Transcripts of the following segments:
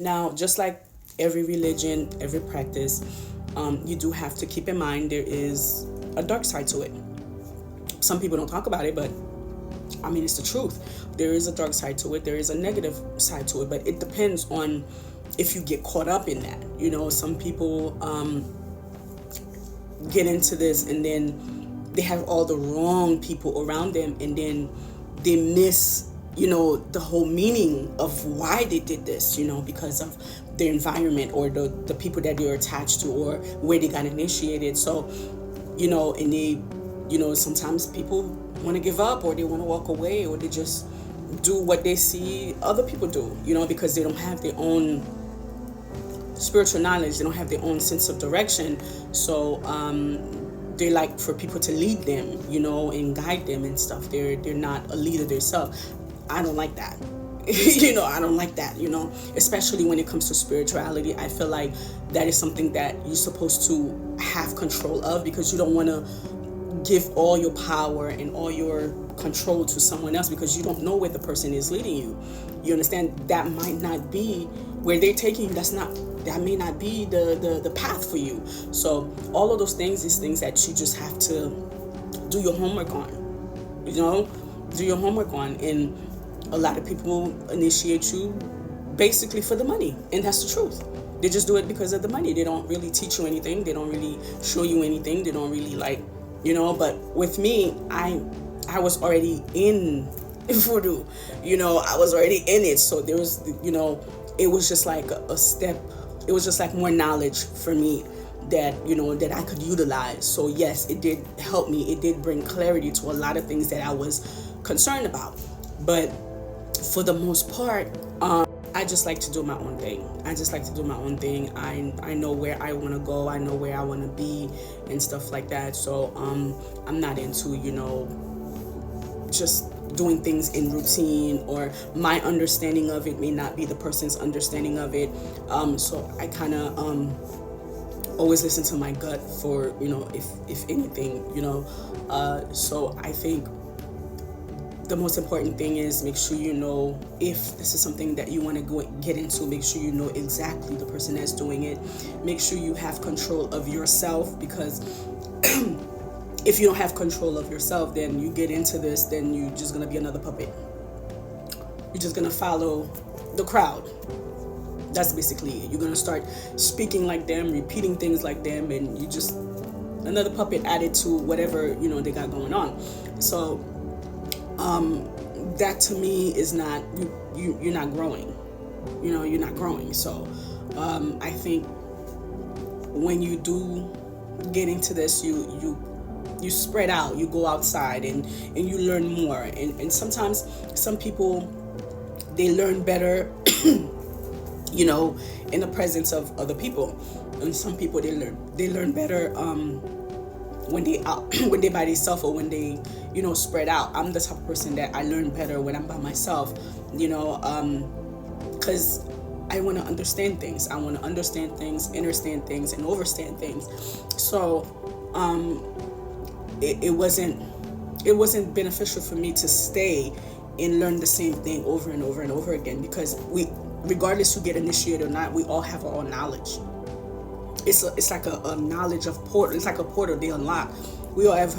Now, just like every religion, every practice, you do have to keep in mind there is a dark side to it. Some people don't talk about it, but I mean, it's the truth. There is a dark side to it. There is a negative side to it, but it depends on if you get caught up in that. Some people get into this and then they have all the wrong people around them, and then they miss the whole meaning of why they did this, because of their environment or the people that they're attached to or where they got initiated. So and they sometimes people want to give up, or they want to walk away, or they just do what they see other people do, because they don't have their own spiritual knowledge, they don't have their own sense of direction. So they like for people to lead them, and guide them and stuff. They're not a leader themselves. I don't like that. I don't like that, especially when it comes to spirituality. I feel like that is something that you're supposed to have control of, because you don't want to give all your power and all your control to someone else, because you don't know where the person is leading you. You understand? That might not be where they're taking you. That may not be the path for you. So all of those things is things that you just have to do your homework on. Do your homework on. And a lot of people initiate you basically for the money, and that's the truth. They just do it because of the money. They don't really teach you anything. They don't really show you anything. They don't really but with me, I was already in voodoo, I was already in it. So there was, it was just like a step. It was just like more knowledge for me that, that I could utilize. So yes, it did help me. It did bring clarity to a lot of things that I was concerned about. But for the most part, I just like to do my own thing. I know where I want to go. I know where I want to be and stuff like that. So I'm not into, just doing things in routine, or my understanding of it may not be the person's understanding of it. So I kind of always listen to my gut for, if anything, so I think the most important thing is make sure if this is something that you want to get into. Make sure you know exactly the person that's doing it. Make sure you have control of yourself, because if you don't have control of yourself, then you get into this, then you're just going to be another puppet. You're just going to follow the crowd. That's basically it. You're going to start speaking like them, repeating things like them, and you just another puppet added to whatever, they got going on. So that to me is not, you're not growing, you're not growing. So I think when you do get into this, you spread out, you go outside and you learn more. And sometimes some people, they learn better, in the presence of other people. And some people, they learn better when they out when they by themselves, or when they spread out. I'm the type of person that I learn better when I'm by myself, because I want to understand things. I want to understand things, understand things, and overstand things. So it wasn't beneficial for me to stay and learn the same thing over and over and over again, because regardless who get initiated or not, we all have our own knowledge. It's like a knowledge of portal. It's like a portal they unlock. We all have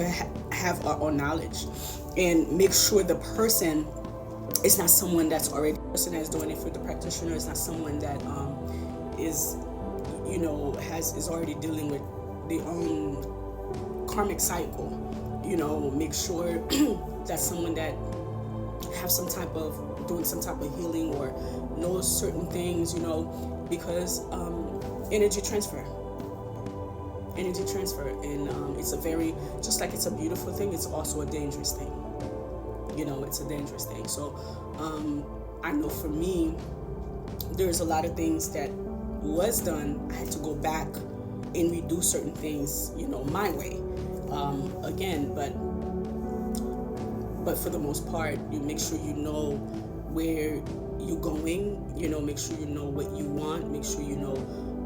our own knowledge, and make sure the person is not someone that's already the person that's doing it for the practitioner. It's not someone that is is already dealing with their own karmic cycle. Make sure that's someone that have some type of doing some type of healing or knows certain things. Because energy transfer, and it's a very, just like it's a beautiful thing, it's also a dangerous thing. It's a dangerous thing. So I know for me, there's a lot of things that was done. I had to go back and redo certain things, my way, again. But for the most part, you make sure you know where you're going. Make sure you know what you want. Make sure you know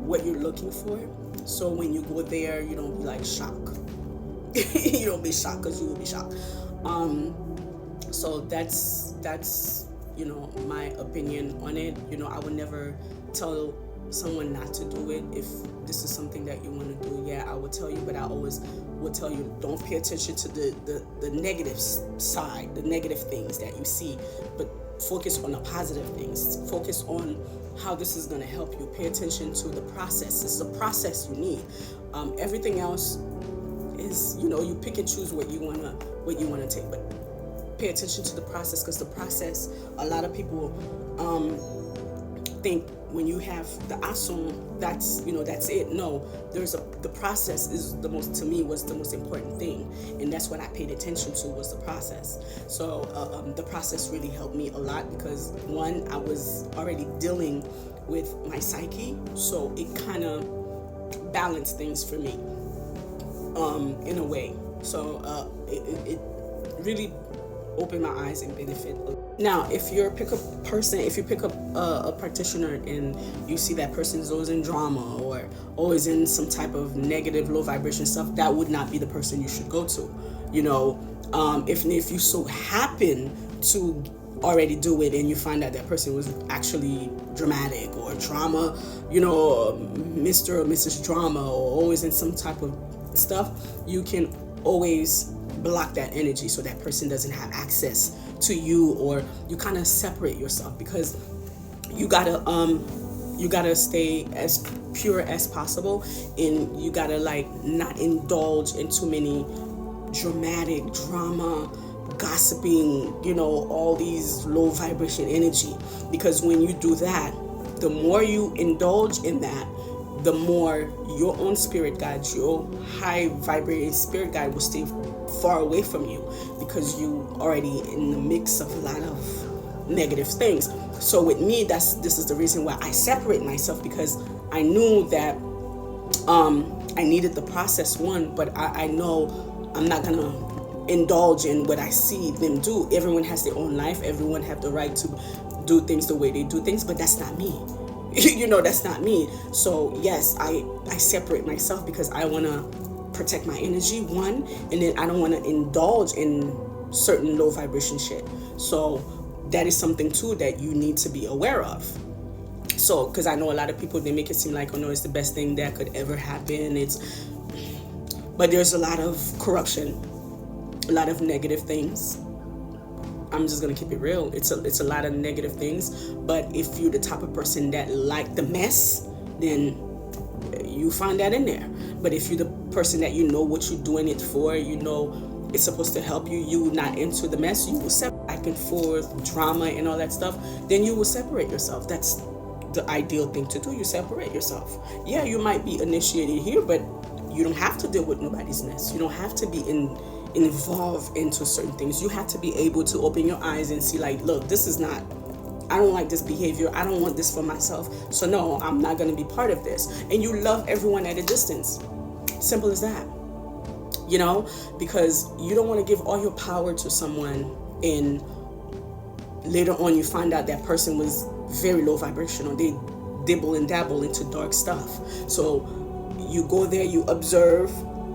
what you're looking for. So when you go there, you don't be like shocked. You don't be shocked, because you will be shocked. So that's my opinion on it. I would never tell someone not to do it if this is something that you want to do, yeah, I would tell you, but I always would tell you, don't pay attention to the negative side, the negative things that you see, but focus on the positive things. Focus on how this is going to help you. Pay attention to the process. This is a process you need. Everything else is, you pick and choose what you want to take, but pay attention to the process, because the process, a lot of people think when you have the asum, that's it. No, the process is was the most important thing, and that's what I paid attention to, was the process. So the process really helped me a lot, because one, I was already dealing with my psyche, so it kind of balanced things for me in a way. So it really open my eyes and benefit. Now, if you pick up a practitioner and you see that person is always in drama or always in some type of negative, low vibration stuff, that would not be the person you should go to. If you so happen to already do it and you find out that person was actually dramatic or drama, Mr. or Mrs. Drama, or always in some type of stuff, you can always block that energy so that person doesn't have access to you, or you kind of separate yourself, because you gotta stay as pure as possible, and you gotta not indulge in too many dramatic drama, gossiping, all these low vibration energy, because when you do that, the more you indulge in that, the more your own spirit guide, your high vibrating spirit guide will stay far away from you, because you already in the mix of a lot of negative things. So with me, this is the reason why I separate myself, because I knew that I needed the process, one, but I know I'm not gonna indulge in what I see them do. Everyone has their own life. Everyone have the right to do things the way they do things, but that's not me. That's not me. So yes, I separate myself, because I want to protect my energy, one, and then I don't want to indulge in certain low vibration shit. So that is something too that you need to be aware of. So, because I know a lot of people, they make it seem like, oh no, it's the best thing that could ever happen. But there's a lot of corruption, a lot of negative things. I'm just gonna keep it real. It's a lot of negative things. But if you're the type of person that like the mess, then you find that in there. But if you're the person that what you're doing it for, it's supposed to help you, you not into the mess, you will separate back and forth, drama and all that stuff, then you will separate yourself. That's the ideal thing to do. You separate yourself. Yeah, you might be initiated here, but you don't have to deal with nobody's mess. You don't have to be involved into certain things. You have to be able to open your eyes and see, look, this is not, I don't like this behavior. I don't want this for myself. So no, I'm not going to be part of this. And you love everyone at a distance. Simple as that. Because you don't want to give all your power to someone, and later on you find out that person was very low vibrational. They dibble and dabble into dark stuff. So you go there, you observe,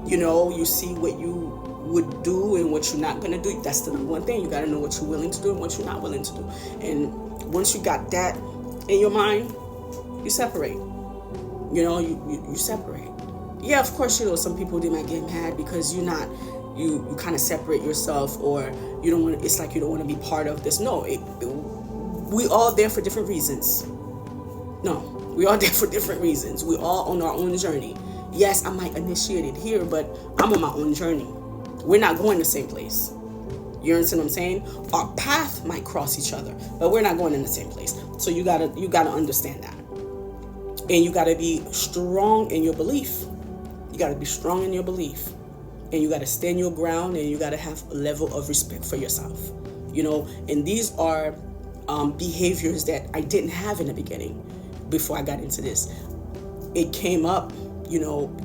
you see what you would do and what you're not going to do. That's the number one thing. You got to know what you're willing to do and what you're not willing to do. And once you got that in your mind, you separate. You separate. Yeah, of course, some people, they might get mad because you kind of separate yourself, or you don't want, it's like you don't want to be part of this. No, we all there for different reasons. No, we all there for different reasons. We all on our own journey. Yes, I might initiate it here, but I'm on my own journey. We're not going the same place. You understand what I'm saying? Our path might cross each other, but we're not going in the same place. So you gotta understand that. And you gotta be strong in your belief. You gotta be strong in your belief. And you gotta stand your ground, and you gotta have a level of respect for yourself. And these are behaviors that I didn't have in the beginning before I got into this. It came up,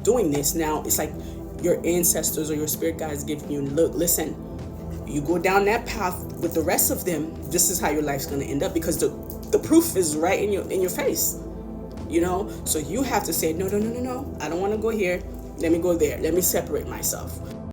doing this. Now it's like your ancestors or your spirit guides giving you, look, listen, you go down that path with the rest of them, this is how your life's going to end up, because the proof is right in your face, so you have to say, no, I don't want to go here, let me go there, let me separate myself.